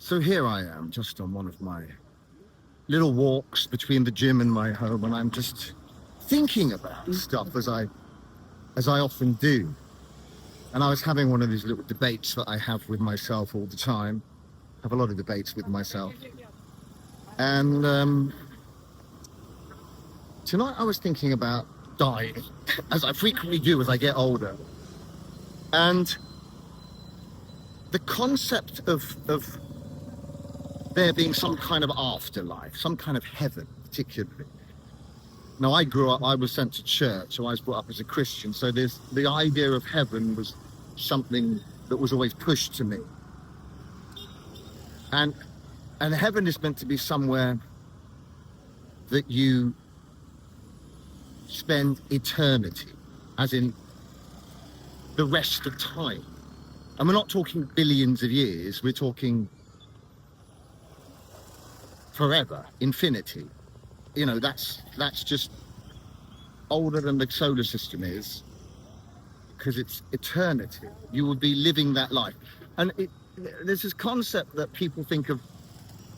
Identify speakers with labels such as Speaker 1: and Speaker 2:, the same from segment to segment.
Speaker 1: So here I am, just on one of my little walks between the gym and my home, and I'm just thinking about stuff as I often do. And I was having one of these little debates that I have with myself all the time. I have a lot of debates with myself. And tonight I was thinking about dying, as I frequently do as I get older. And the concept of there being some kind of afterlife, some kind of heaven, particularly. Now, I grew up, I was sent to church, so I was brought up as a Christian. So the idea of heaven was something that was always pushed to me. And heaven is meant to be somewhere that you spend eternity, as in the rest of time. And we're not talking billions of years, we're talking forever, infinity. You know, that's just older than the solar system is, because it's eternity. You will be living that life. And there's this concept that people think of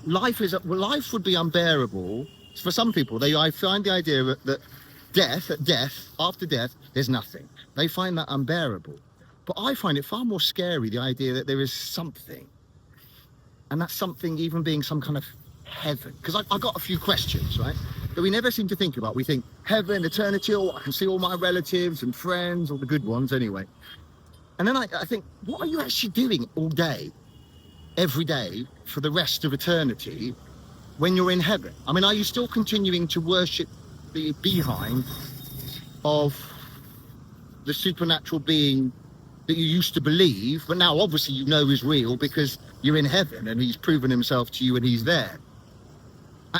Speaker 1: life would be unbearable for some people. I find the idea that after death, there's nothing. They find that unbearable. But I find it far more scary, the idea that there is something. And that something even being some kind of heaven. Because I got a few questions, right, that we never seem to think about. We think heaven, eternity, I can see all my relatives and friends, all the good ones anyway. And then I think, what are you actually doing all day, every day, for the rest of eternity when you're in heaven? I mean, are you still continuing to worship the behind of the supernatural being that you used to believe, but now obviously you know is real because you're in heaven and he's proven himself to you and he's there?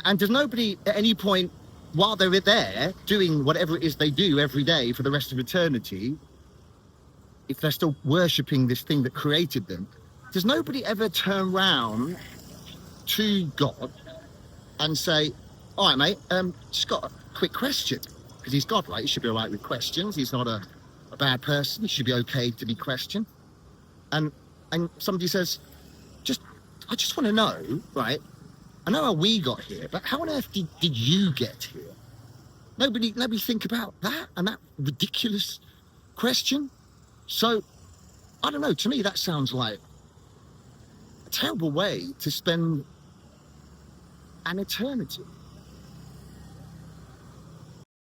Speaker 1: And does nobody at any point, while they're there doing whatever it is they do every day for the rest of eternity, if they're still worshipping this thing that created them, does nobody ever turn round to God and say, all right, mate, just got a quick question? Because he's God, right? He should be all right with questions. He's not a bad person. He should be okay to be questioned. And somebody says, I just want to know, right? I know how we got here, but how on earth did you get here? Nobody think about that and that ridiculous question. So, I don't know, to me that sounds like a terrible way to spend an eternity.